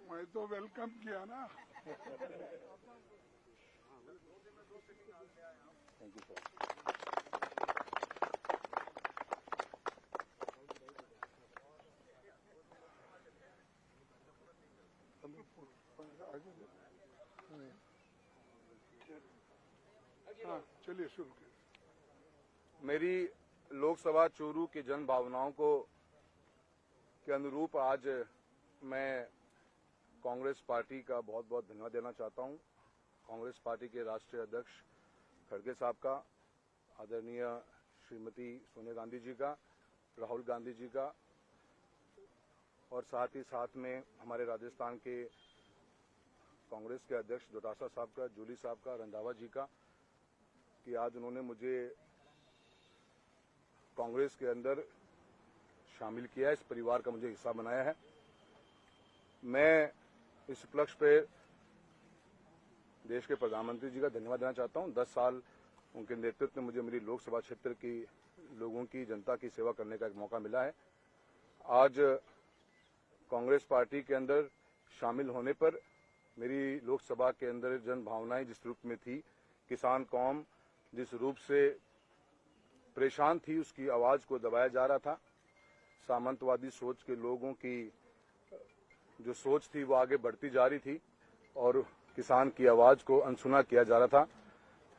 मैं तो वेलकम किया ना। Thank you sir. हाँ, चलिए शुरू करें। मेरी लोकसभा चूरू की जन भावनाओं के अनुरूप आज मैं कांग्रेस पार्टी का बहुत बहुत धन्यवाद देना चाहता हूं। कांग्रेस पार्टी के राष्ट्रीय अध्यक्ष खड़गे साहब का, आदरणीय श्रीमती सोनिया गांधी जी का, राहुल गांधी जी का, और साथ ही साथ में हमारे राजस्थान के कांग्रेस के अध्यक्ष डोटासरा साहब का, जूली साहब का, रंधावा जी का, कि आज उन्होंने मुझे कांग्रेस के अंदर शामिल किया है, इस परिवार का मुझे हिस्सा बनाया है। मैं इस उपलक्ष्य पे देश के प्रधानमंत्री जी का धन्यवाद देना चाहता हूं। 10 साल उनके नेतृत्व में मुझे मेरी लोकसभा क्षेत्र की लोगों की, जनता की सेवा करने का एक मौका मिला है। आज कांग्रेस पार्टी के अंदर शामिल होने पर मेरी लोकसभा के अंदर जन भावनाएं जिस रूप में थी, किसान कौम जिस रूप से परेशान थी, उसकी आवाज को दबाया जा रहा था। सामंतवादी सोच के लोगों की जो सोच थी वो आगे बढ़ती जा रही थी और किसान की आवाज को अनसुना किया जा रहा था।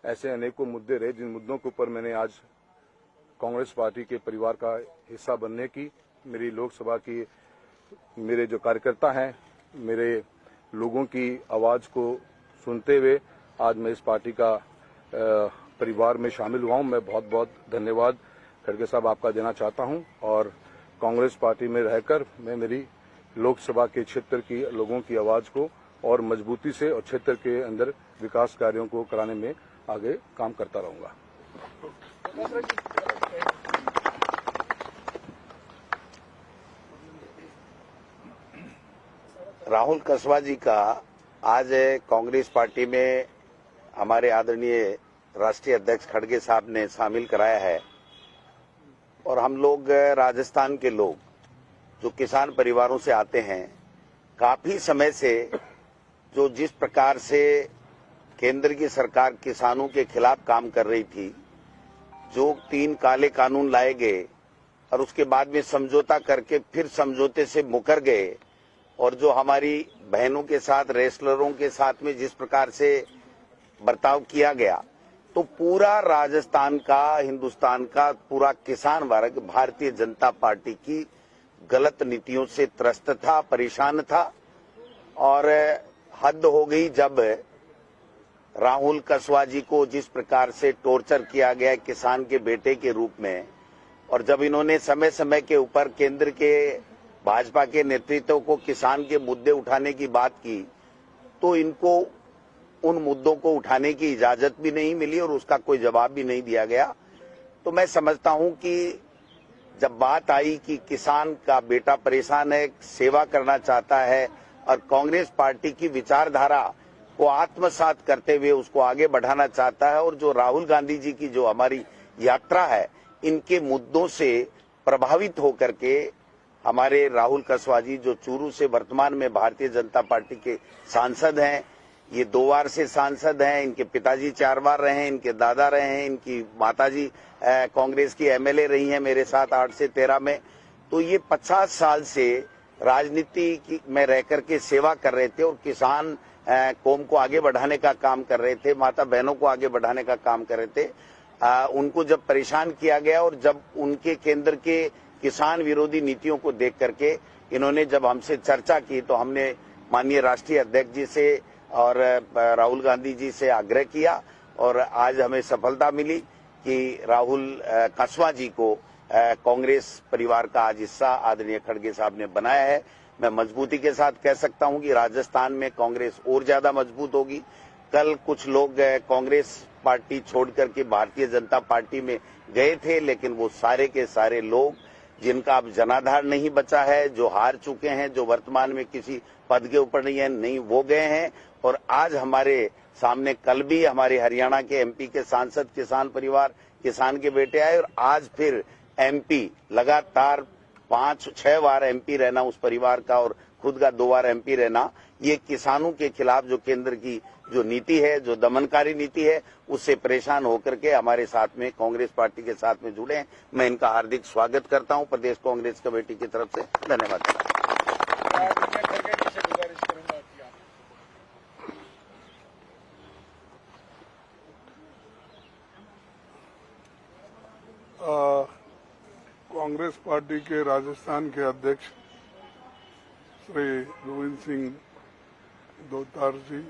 ऐसे अनेकों मुद्दे रहे जिन मुद्दों के ऊपर मैंने आज कांग्रेस पार्टी के परिवार का हिस्सा बनने की, मेरी लोकसभा की मेरे जो कार्यकर्ता हैं, मेरे लोगों की आवाज को सुनते हुए आज मैं इस पार्टी का परिवार में शामिल हुआ हूं। मैं बहुत बहुत धन्यवाद खड़गे साहब आपका देना चाहता हूं और कांग्रेस पार्टी में रहकर मैं मेरी लोकसभा के क्षेत्र की लोगों की आवाज को और मजबूती से और क्षेत्र के अंदर विकास कार्यों को कराने में आगे काम करता रहूंगा। राहुल कसवा जी का आज कांग्रेस पार्टी में हमारे आदरणीय राष्ट्रीय अध्यक्ष खड़गे साहब ने शामिल कराया है और हम लोग राजस्थान के लोग जो किसान परिवारों से आते हैं, काफी समय से जो जिस प्रकार से केंद्र की सरकार किसानों के खिलाफ काम कर रही थी, जो 3 काले कानून लाए गए और उसके बाद में समझौता करके फिर समझौते से मुकर गए, और जो हमारी बहनों के साथ, रेसलरों के साथ में जिस प्रकार से बर्ताव किया गया, तो पूरा राजस्थान का, हिंदुस्तान का पूरा किसान वर्ग भारतीय जनता पार्टी की गलत नीतियों से त्रस्त था, परेशान था। और हद हो गई जब राहुल कसवा जी को जिस प्रकार से टॉर्चर किया गया किसान के बेटे के रूप में, और जब इन्होंने समय समय के ऊपर केंद्र के भाजपा के नेतृत्व को किसान के मुद्दे उठाने की बात की, तो इनको उन मुद्दों को उठाने की इजाजत भी नहीं मिली और उसका कोई जवाब भी नहीं दिया गया। तो मैं समझता हूं कि जब बात आई कि किसान का बेटा परेशान है, सेवा करना चाहता है और कांग्रेस पार्टी की विचारधारा को आत्मसात करते हुए उसको आगे बढ़ाना चाहता है, और जो राहुल गांधी जी की जो हमारी यात्रा है, इनके मुद्दों से प्रभावित होकर के हमारे राहुल कसवा जी जो चूरू से वर्तमान में भारतीय जनता पार्टी के सांसद हैं, ये 2 बार से सांसद हैं, इनके पिताजी 4 बार रहे हैं, इनके दादा रहे हैं, इनकी माताजी कांग्रेस की एमएलए रही हैं मेरे साथ 8 से 13 में। तो ये 50 साल से राजनीति में रह करके सेवा कर रहे थे और किसान कौम को आगे बढ़ाने का काम कर रहे थे, माता बहनों को आगे बढ़ाने का काम कर रहे थे। उनको जब परेशान किया गया और जब उनके केंद्र के किसान विरोधी नीतियों को देख करके इन्होंने जब हमसे चर्चा की, तो हमने माननीय राष्ट्रीय अध्यक्ष जी से और राहुल गांधी जी से आग्रह किया और आज हमें सफलता मिली कि राहुल कसवा जी को कांग्रेस परिवार का आज हिस्सा आदरणीय खड़गे साहब ने बनाया है। मैं मजबूती के साथ कह सकता हूं कि राजस्थान में कांग्रेस और ज्यादा मजबूत होगी। कल कुछ लोग कांग्रेस पार्टी छोड़ करके भारतीय जनता पार्टी में गए थे, लेकिन वो सारे के सारे लोग जिनका अब जनाधार नहीं बचा है, जो हार चुके हैं, जो वर्तमान में किसी पद के ऊपर नहीं वो गए हैं। और आज हमारे सामने कल भी हमारे हरियाणा के एमपी के सांसद किसान परिवार, किसान के बेटे आए, और आज फिर एमपी लगातार 5-6 बार एमपी रहना उस परिवार का और खुद का 2 बार एमपी रहना, ये किसानों के खिलाफ जो केंद्र की जो नीति है, जो दमनकारी नीति है, उससे परेशान होकर के हमारे साथ में कांग्रेस पार्टी के साथ में जुड़े हैं। मैं इनका हार्दिक स्वागत करता हूं प्रदेश कांग्रेस कमेटी की तरफ से। धन्यवाद। कांग्रेस पार्टी के राजस्थान के अध्यक्ष श्री गोविंद सिंह दोतार जी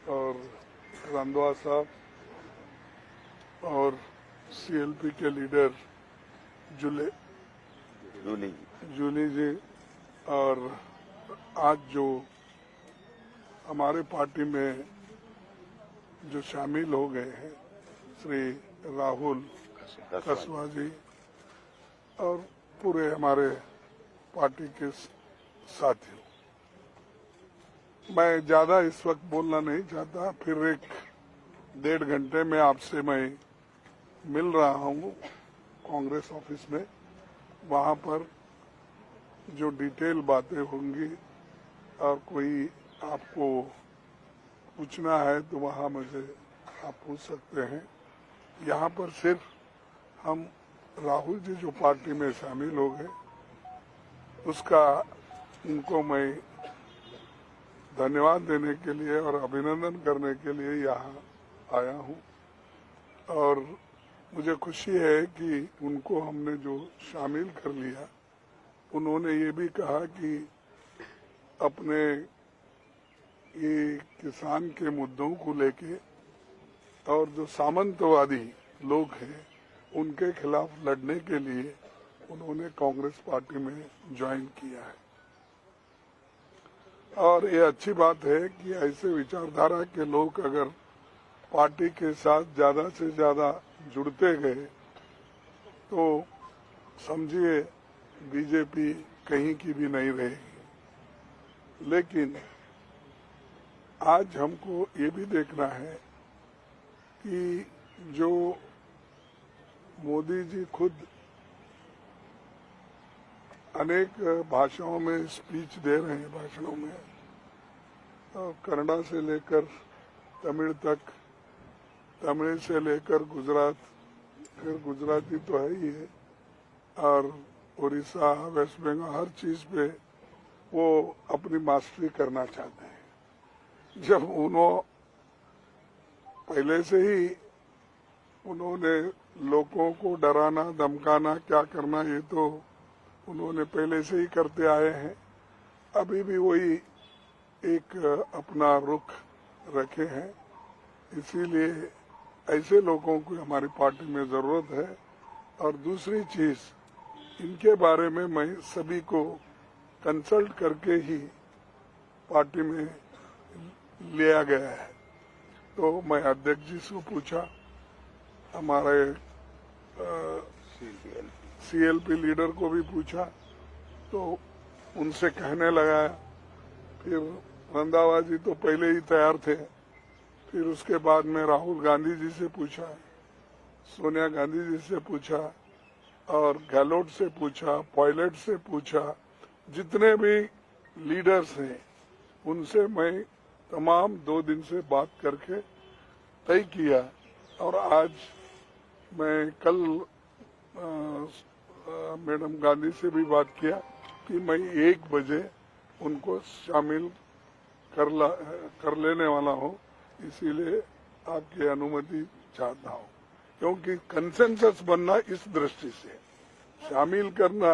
और रंधवा साहब और सीएलपी के लीडर जूली जी और आज जो हमारे पार्टी में जो शामिल हो गए हैं श्री राहुल कसवा जी और पूरे हमारे पार्टी के साथियों, मैं ज्यादा इस वक्त बोलना नहीं चाहता। फिर 1-1.5 घंटे में आपसे मैं मिल रहा हूँ कांग्रेस ऑफिस में, वहाँ पर जो डिटेल बातें होंगी और कोई आपको पूछना है तो वहाँ मुझे आप पूछ सकते हैं। यहाँ पर सिर्फ हम राहुल जी जो पार्टी में शामिल हो गए उसका उनको मैं धन्यवाद देने के लिए और अभिनंदन करने के लिए यहाँ आया हूँ। और मुझे खुशी है कि उनको हमने जो शामिल कर लिया, उन्होंने ये भी कहा कि अपने ये किसान के मुद्दों को लेके और जो सामंतवादी लोग हैं उनके खिलाफ लड़ने के लिए उन्होंने कांग्रेस पार्टी में ज्वाइन किया है। और ये अच्छी बात है कि ऐसे विचारधारा के लोग अगर पार्टी के साथ ज्यादा से ज्यादा जुड़ते गए तो समझिए बीजेपी कहीं की भी नहीं रहेगी। लेकिन आज हमको ये भी देखना है कि जो मोदी जी खुद अनेक भाषाओं में स्पीच दे रहे हैं, भाषणों में, कन्नड़ा से लेकर तमिल तक, तमिल से लेकर गुजरात, फिर गुजराती तो है ही है, और उड़ीसा, वेस्ट बंगाल, हर चीज पे वो अपनी मास्टरी करना चाहते हैं। जब उन्होंने पहले से ही उन्होंने लोगों को डराना धमकाना क्या करना ये तो उन्होंने पहले से ही करते आए हैं। अभी भी वही एक अपना रुख रखे हैं। इसीलिए ऐसे लोगों को हमारी पार्टी में जरूरत है। और दूसरी चीज, इनके बारे में मैं सभी को कंसल्ट करके ही पार्टी में लिया गया है। तो मैं अध्यक्ष जी से पूछा, हमारे सीएलपी लीडर को भी पूछा, तो उनसे कहने लगाया। फिर रंधावा जी तो पहले ही तैयार थे। फिर उसके बाद में राहुल गांधी जी से पूछा, सोनिया गांधी जी से पूछा और गहलोत से पूछा, पायलट से पूछा, जितने भी लीडर्स हैं उनसे मैं तमाम 2 दिन से बात करके तय किया। और आज मैं कल मैडम गांधी से भी बात किया कि मैं 1 बजे उनको शामिल कर लेने वाला हूँ। इसीलिए आपकी अनुमति चाहता हूँ, क्योंकि कंसेंसस बनना इस दृष्टि से, शामिल करना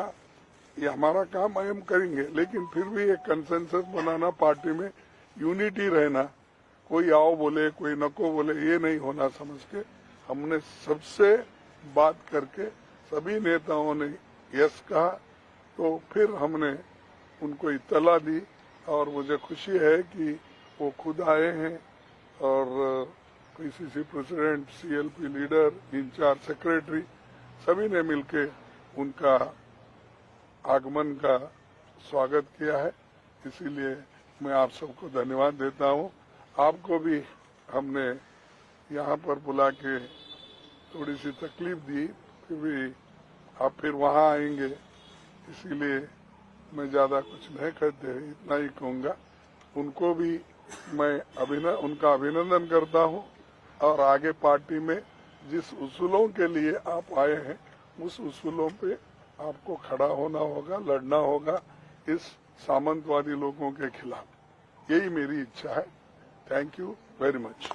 ये हमारा काम हम करेंगे, लेकिन फिर भी एक कंसेंसस बनाना, पार्टी में यूनिटी रहना, कोई आओ बोले कोई नको बोले ये नहीं होना समझ के हमने सबसे बात करके सभी नेताओं ने यस कहा। तो फिर हमने उनको इत्तला दी और मुझे खुशी है कि वो खुद आए हैं और PCC president, CLP leader, incharge secretary सभी ने मिलके उनका आगमन का स्वागत किया है। इसीलिए मैं आप सबको धन्यवाद देता हूँ। आपको भी हमने यहाँ पर बुला के थोड़ी सी तकलीफ दी, फिर भी आप फिर वहाँ आएंगे इसीलिए मैं ज्यादा कुछ नहीं कहते, इतना ही कहूंगा। उनको भी मैं उनका अभिनंदन करता हूं और आगे पार्टी में जिस उसूलों के लिए आप आए हैं उस उसूलों पे आपको खड़ा होना होगा, लड़ना होगा इस सामंतवादी लोगों के खिलाफ। यही मेरी इच्छा है। Thank you very much.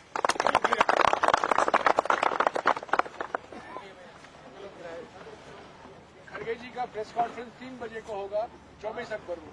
खड़गे जी का प्रेस कॉन्फ्रेंस 3 बजे को होगा 24 अक्टूबर को।